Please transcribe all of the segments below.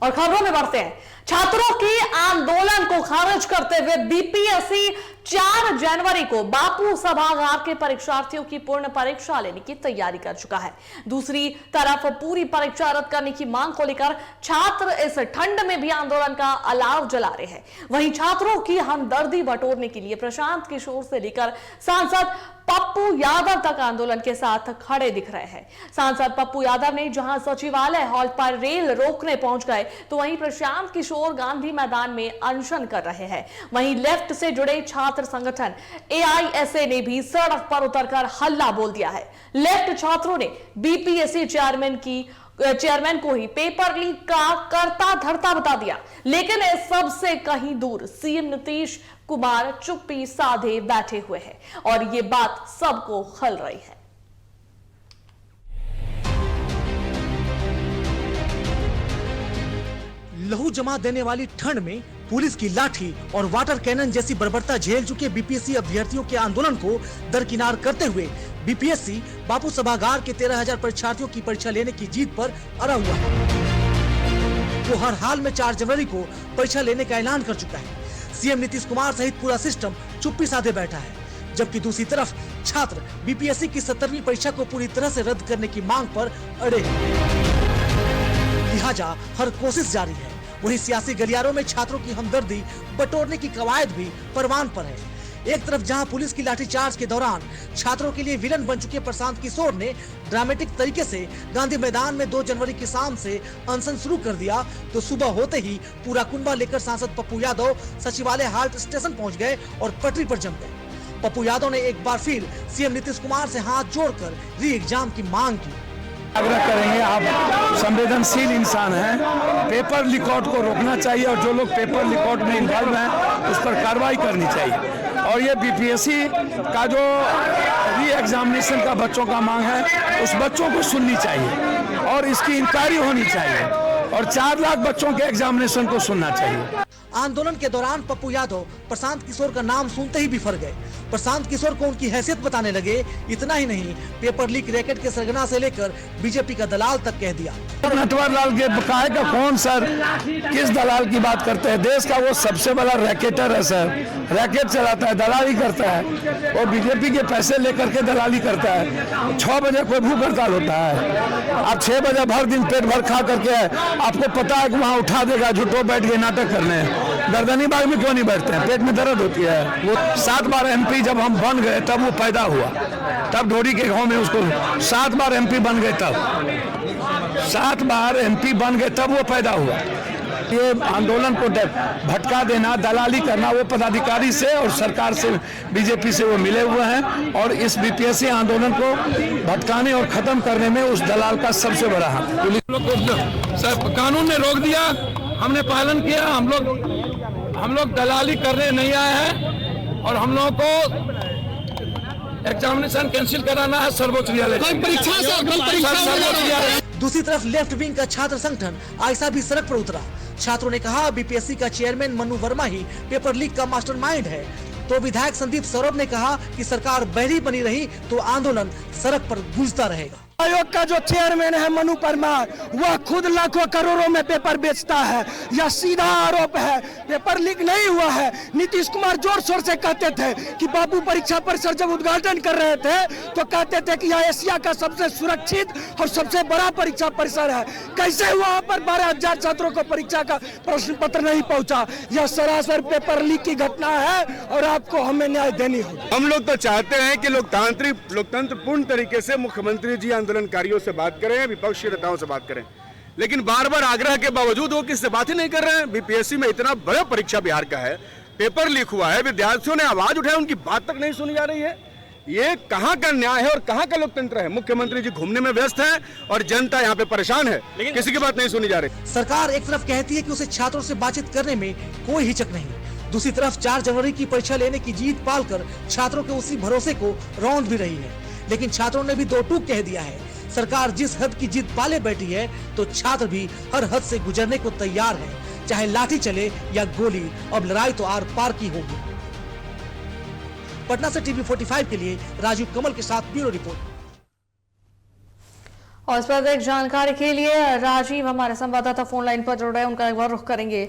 और खबरों में बढ़ते हैं। छात्रों के आंदोलन को खारिज करते हुए बीपीएससी 4 जनवरी को बापू सभागार के परीक्षार्थियों की पूर्ण परीक्षा लेने की तैयारी कर चुका है। दूसरी तरफ पूरी परीक्षा रद्द करने की मांग को लेकर छात्र इस ठंड में भी आंदोलन का अलाव जला रहे हैं। वहीं छात्रों की हमदर्दी बटोरने के लिए प्रशांत किशोर से लेकर सांसद पप्पू यादव तक आंदोलन के साथ खड़े दिख रहे हैं। सांसद पप्पू यादव ने जहां सचिवालय हॉल पर रेल रोकने पहुंच गए, तो वहीं प्रशांत किशोर गांधी मैदान में अनशन कर रहे हैं। वहीं लेफ्ट से जुड़े छात्र संगठन एआईएसए ने भी सड़क पर उतरकर हल्ला बोल दिया है। लेफ्ट छात्रों ने बीपीएससी चेयरमैन को ही पेपर लीक का करता धरता बता दिया, लेकिन इस सबसे कहीं दूर सीएम नीतीश कुमार चुप्पी साधे बैठे हुए हैं और ये बात सबको खल रही है। लहू जमा देने वाली ठंड में पुलिस की लाठी और वाटर कैनन जैसी बर्बरता झेल चुके बीपीएससी अभ्यर्थियों के आंदोलन को दरकिनार करते हुए बीपीएससी बापू सभागार के 13,000 परीक्षार्थियों की परीक्षा लेने की जीत पर अड़ा हुआ है। वो हर हाल में 4 जनवरी को परीक्षा लेने का ऐलान कर चुका है। सीएम नीतीश कुमार सहित पूरा सिस्टम चुप्पी साधे बैठा है, जबकि दूसरी तरफ छात्र बीपीएससी की 17वीं परीक्षा को पूरी तरह से रद्द करने की मांग पर अड़े हैं। लिहाजा हर कोशिश जारी है। वहीं सियासी गलियारों में छात्रों की हमदर्दी बटोरने की कवायद भी परवान पर है। एक तरफ जहां पुलिस की लाठीचार्ज के दौरान छात्रों के लिए विलन बन चुके प्रशांत किशोर ने ड्रामेटिक तरीके से गांधी मैदान में 2 जनवरी की शाम से अनशन शुरू कर दिया, तो सुबह होते ही पूरा कुंबा लेकर सांसद पप्पू यादव सचिवालय हाल्ट स्टेशन पहुंच गए और पटरी पर जम गए। पप्पू यादव ने एक बार फिर सीएम नीतीश कुमार से हाथ जोड़कर री एग्जाम की मांग की। आग्रह करेंगे, आप संवेदनशील इंसान हैं, पेपर लीकआउट को रोकना चाहिए और जो लोग पेपर लीकआउट में इन्वॉल्व हैं उस पर कार्रवाई करनी चाहिए। और ये बीपीएससी का जो री एग्जामिनेशन का बच्चों का मांग है, उस बच्चों को सुननी चाहिए और इसकी इंक्वायरी होनी चाहिए और 4 लाख बच्चों के एग्जामिनेशन को सुनना चाहिए। आंदोलन के दौरान पप्पू यादव प्रशांत किशोर का नाम सुनते ही बिफर गए। प्रशांत किशोर को उनकी हैसियत बताने लगे। इतना ही नहीं, पेपर लीक रैकेट के सरगना से लेकर बीजेपी का दलाल तक कह दिया। नटवर लाल के बकाये का कौन सर, किस दलाल की बात करते हैं? देश का वो सबसे बड़ा रैकेटर है सर, रैकेट चलाता है, दलाली करता है, वो बीजेपी के पैसे लेकर के दलाली करता है। 6 बजे कोई भूख हड़ताल होता है, आप 6 बजे भर दिन पेट भर खा करके आपको पता है कि वहाँ उठा देगा, झूठो बैठ गए नाटक करने। गर्दनी बाग में क्यों नहीं बैठते हैं? पेट में दर्द होती है। वो 7 बार एमपी जब हम बन गए तब वो पैदा हुआ, तब ढोरी के गांव में उसको 7 बार एमपी बन गए, तब 7 बार एमपी बन गए तब वो पैदा हुआ। ये आंदोलन को भटका देना, दलाली करना, वो पदाधिकारी से और सरकार से, बीजेपी से वो मिले हुए हैं और इस बीपीएससी आंदोलन को भटकाने और खत्म करने में उस दलाल का सबसे बड़ा हाथ। पुलिस लोग को कानून ने रोक दिया, हमने पालन किया। हम लोग दलाली करने नहीं आए हैं और हम लोगों को एग्जामिनेशन कैंसिल कराना है सर्वोच्च न्यायालय। दूसरी तरफ लेफ्ट विंग का छात्र संगठन आयसा भी सड़क पर उतरा। छात्रों ने कहा बीपीएससी का चेयरमैन मनु वर्मा ही पेपर लीक का मास्टरमाइंड है। तो विधायक संदीप सौरभ ने कहा कि सरकार बहरी बनी रही तो आंदोलन सड़क पर गूंजता रहेगा। आयोग का जो चेयरमैन है मनु परमार, वह खुद लाखों करोड़ों में पेपर बेचता है। यह सीधा आरोप है, पेपर लीक नहीं हुआ है। नीतीश कुमार जोर शोर से कहते थे कि बापू परीक्षा परिसर जब उद्घाटन कर रहे थे तो कहते थे कि यह एशिया का सबसे सुरक्षित और सबसे बड़ा परीक्षा परिसर है। कैसे वहाँ पर 12,000 छात्रों को परीक्षा का प्रश्न पत्र नहीं पहुँचा? यह सरासर पेपर लीक की घटना है और आपको हमें न्याय देनी होगी। हम लोग तो चाहते हैं कि लोकतंत्र पूर्ण तरीके से मुख्यमंत्री जी आंदोलनकारियों से बात करें, विपक्षी नेताओं से बात करें, लेकिन बार बार आग्रह के बावजूद वो किससे बात ही नहीं कर रहे हैं। बीपीएससी में इतना बड़ा परीक्षा बिहार का है, पेपर लीक हुआ है, विद्यार्थियों ने आवाज उठाई, उनकी बात तक नहीं सुनी जा रही है। ये कहां का न्याय है और कहां का लोकतंत्र है? मुख्यमंत्री जी घूमने में व्यस्त है और जनता यहाँ पे परेशान है, किसी की बात नहीं सुनी जा रही। सरकार एक तरफ कहती है कि उसे छात्रों से बातचीत करने में कोई हिचक नहीं, दूसरी तरफ 4 जनवरी की परीक्षा लेने की जीत पालकर छात्रों के उसी भरोसे को रौंद भी रही है। लेकिन छात्रों ने भी 2 टूक कह दिया है। सरकार जिस हद की जीत पाले बैठी है तो छात्र भी हर हद से गुजरने को तैयार है, चाहे लाठी चले या गोली। अब लड़ाई तो आर पार की होगी। पटना से टीवी 45 के लिए राजू कमल के साथ ब्यूरो रिपोर्ट। और इस पर अधिक जानकारी के लिए राजीव हमारे संवाददाता फोन लाइन पर जुड़ रहे हैं, उनका एक बार रुख करेंगे।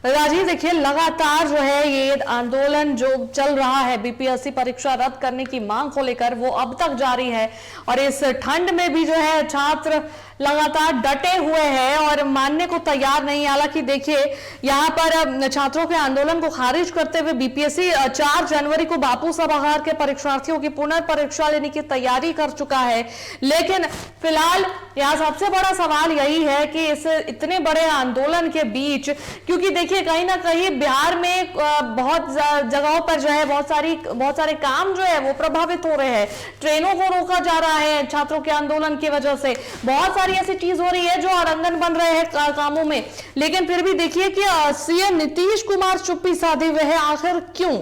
राजीव, देखिए लगातार जो है ये आंदोलन जो चल रहा है बीपीएससी परीक्षा रद्द करने की मांग को लेकर, वो अब तक जारी है और इस ठंड में भी जो है छात्र लगातार डटे हुए हैं और मानने को तैयार नहीं। हालांकि देखिए यहाँ पर छात्रों के आंदोलन को खारिज करते हुए बीपीएससी 4 जनवरी को बापू सभागार के परीक्षार्थियों की पुनर्परीक्षा लेने की तैयारी कर चुका है। लेकिन फिलहाल यहाँ सबसे बड़ा सवाल यही है कि इस इतने बड़े आंदोलन के बीच, क्योंकि देखिए कहीं ना कहीं बिहार में बहुत जगहों पर जो है बहुत सारे काम जो है वो प्रभावित हो रहे हैं, ट्रेनों को रोका जा रहा है छात्रों के आंदोलन की वजह से, बहुत सारी ऐसी चीज हो रही है जो आरंगन बन रहे हैं कामों में। लेकिन फिर भी देखिए कि सीएम नीतीश कुमार चुप्पी साधे हुए हैं, आखिर क्यों?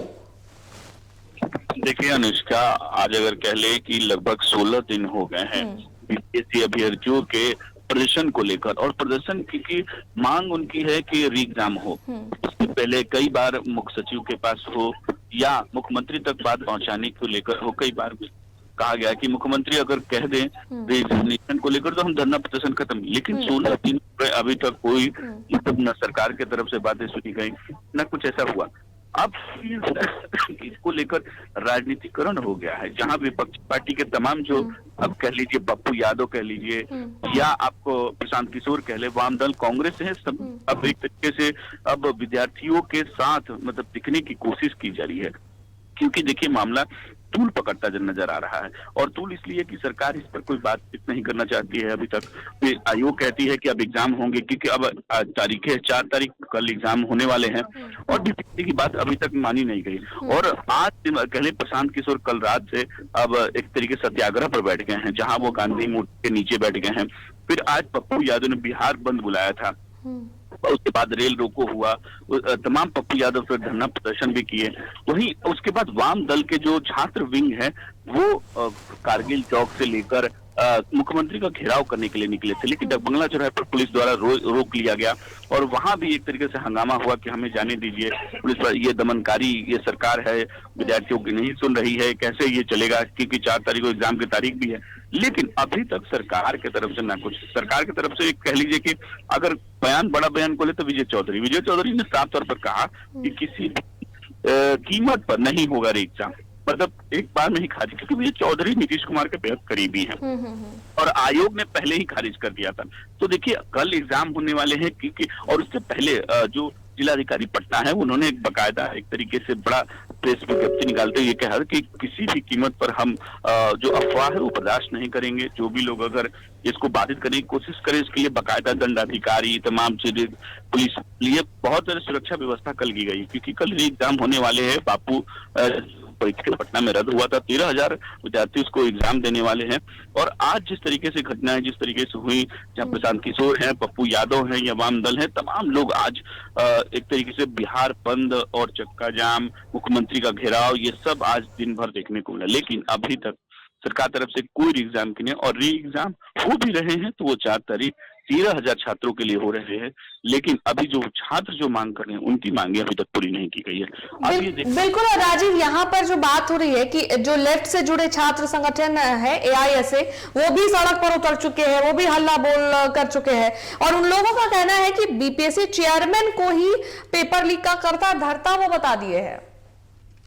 देखिए अनुष्का, आज अगर कह ले कि लगभग 16 दिन हो गए हैं बीपीएससी अभ्यर्थियों के प्रदर्शन को लेकर, और प्रदर्शन की मांग उनकी है कि री एग्जाम हो। उससे पहले कई बार मुख्य सचिव के पास हो या मुख्यमंत्री तक बात पहुंचाने को लेकर हो, कई बार कहा गया कि मुख्यमंत्री अगर कह दें री एग्जामिनेशन को लेकर तो हम धरना प्रदर्शन खत्म। लेकिन 16 दिन अभी तक कोई मतलब न सरकार की तरफ से बातें सुनी गई, न कुछ ऐसा हुआ। अब इसको लेकर राजनीतिकरण हो गया है, जहां विपक्षी पार्टी के तमाम जो, अब कह लीजिए पप्पू यादव कह लीजिए या आपको प्रशांत किशोर कह ले, वाम दल, कांग्रेस है, सब अब एक तरीके से अब विद्यार्थियों के साथ मतलब दिखने की कोशिश की जा रही है। क्योंकि देखिए मामला तूल पकड़ता नजर आ रहा है, और तूल इसलिए कि सरकार इस पर कोई बातचीत नहीं करना चाहती है अभी तक। आयोग कहती है कि अब एग्जाम होंगे, क्योंकि अब तारीखें 4 तारीख कल एग्जाम होने वाले हैं, और बीपीएससी की बात अभी तक मानी नहीं गई। और आज कहले प्रशांत किशोर कल रात से अब एक तरीके सत्याग्रह पर बैठ गए हैं, जहां वो गांधी मूर्ति के नीचे बैठ गए हैं। फिर आज पप्पू यादव ने बिहार बंद बुलाया था, उसके बाद रेल रोको हुआ, तमाम पप्पू यादव फिर धरना प्रदर्शन भी किए। वहीं उसके बाद वाम दल के जो छात्र विंग है वो कारगिल चौक से लेकर मुख्यमंत्री का घेराव करने के लिए निकले थे, लेकिन बंगला चौराहे पर पुलिस द्वारा रोक लिया गया, और वहां भी एक तरीके से हंगामा हुआ कि हमें जाने दीजिए, पुलिस पर ये दमनकारी ये सरकार है, विद्यार्थियों की नहीं सुन रही है, कैसे ये चलेगा, क्योंकि 4 तारीख को एग्जाम की तारीख भी है। लेकिन अभी तक सरकार की तरफ से ना कुछ, सरकार की तरफ से कह लीजिए कि अगर बड़ा बयान को ले तो विजय चौधरी ने साफ तौर पर कहा कि किसी कीमत पर नहीं होगा री एग्जाम, मतलब एक बार में ही खारिज, क्योंकि विजय चौधरी नीतीश कुमार के बेहद करीबी हैं और आयोग ने पहले ही खारिज कर दिया था। तो देखिए कल एग्जाम होने वाले हैं, क्योंकि और उससे पहले जो जिलाधिकारी पटना है उन्होंने एक बकायदा एक तरीके से बड़ा प्रेस विज्ञप्ति निकालते हुए कहा कि किसी भी कीमत पर हम जो अफवाह है वो बर्दाश्त नहीं करेंगे, जो भी लोग अगर इसको बाधित करने की कोशिश करें इसके लिए बकायदा दंडाधिकारी तमाम चीजें, पुलिस लिए बहुत सारी सुरक्षा व्यवस्था कल की गई, क्योंकि कल एग्जाम होने वाले हैं। बापू परीक्षा पटना में रद्द हुआ था, 13,000 विद्यार्थी उसको एग्जाम देने वाले हैं। और आज जिस तरीके से घटनाएं जिस तरीके से हुई, जहाँ प्रशांत किशोर हैं, पप्पू यादव हैं या वाम दल हैं, तमाम लोग आज एक तरीके से बिहार बंद और चक्का जाम, मुख्यमंत्री का घेराव, ये सब आज दिन भर देखने को मिला। लेकिन अभी तक सरकार तरफ से कोई री एग्जाम की नहीं, और री एग्जाम हो भी रहे हैं तो वो 4 तारीख 13,000 छात्रों के लिए हो रहे हैं। लेकिन अभी जो छात्र जो मांग कर रहे हैं उनकी मांगे अभी तक पूरी नहीं की गई है। बिल्कुल। और राजीव, यहाँ पर जो बात हो रही है कि जो लेफ्ट से जुड़े छात्र संगठन है AISA, वो भी सड़क पर उतर चुके हैं, वो भी हल्ला बोल कर चुके हैं, और उन लोगों का कहना है कि बीपीएससी चेयरमैन को ही पेपर लीक का करता धरता वो बता दिए हैं।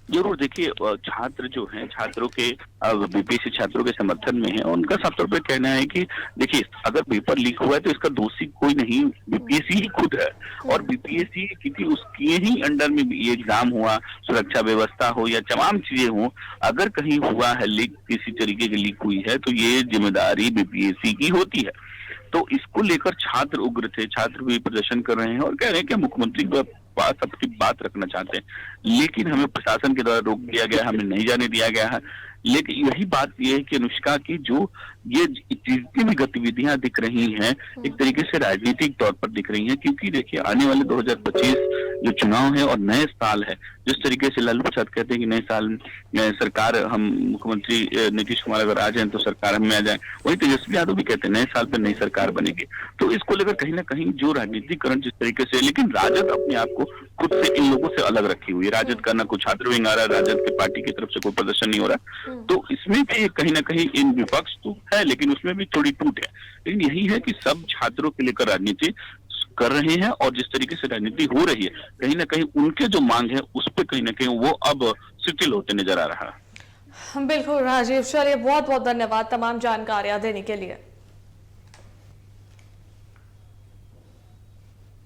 जरूर, देखिए छात्र जो हैं, छात्रों के बीपीएससी छात्रों के समर्थन में है, उनका साफ तौर पर कहना है कि देखिए अगर पेपर लीक हुआ है तो इसका दोषी कोई नहीं, बीपीएससी ही खुद है। और बीपीएससी क्योंकि उसके ही अंडर में ये एग्जाम हुआ, सुरक्षा व्यवस्था हो या तमाम चीजें हो, अगर कहीं हुआ है लीक, किसी तरीके की लीक हुई है तो ये जिम्मेदारी बीपीएससी की होती है। तो इसको लेकर छात्र उग्र थे, छात्र भी प्रदर्शन कर रहे हैं और कह रहे हैं कि मुख्यमंत्री के पास अपनी बात रखना चाहते हैं, लेकिन हमें प्रशासन के द्वारा रोक दिया गया, हमें नहीं जाने दिया गया है। लेकिन यही बात यह है कि अनुष्का की जो ये जितनी भी गतिविधियां दिख रही हैं एक तरीके से राजनीतिक तौर पर दिख रही हैं, क्योंकि देखिए आने वाले 2025 जो चुनाव है और नए साल है, जिस तरीके से लालू प्रसाद कहते हैं कि नए साल में सरकार हम मुख्यमंत्री नीतीश कुमार अगर आ जाए तो सरकार हम में आ जाए, वही तेजस्वी यादव भी कहते हैं नए साल पे नई सरकार बनेगी। तो इसको लेकर कहीं ना कहीं जो राजनीतिकरण जिस तरीके से, लेकिन राजद अपने आप को खुद से इन लोगों से अलग रखी हुई है। राजद का ना कुछ छात्र विंग आ रहा है, राजद की पार्टी की तरफ से कोई प्रदर्शन नहीं हो रहा, तो इसमें भी कहीं ना कहीं इन विपक्ष तो है लेकिन उसमें भी थोड़ी टूट है। लेकिन यही है कि सब छात्रों के लेकर राजनीति कर रहे हैं और जिस तरीके से राजनीति हो रही है, कहीं ना कहीं उनके जो मांग है उस पर कहीं ना कहीं वो अब शिथिल होते नजर आ रहा है। बिल्कुल राजीव, चलिए बहुत बहुत धन्यवाद तमाम जानकारियां देने के लिए।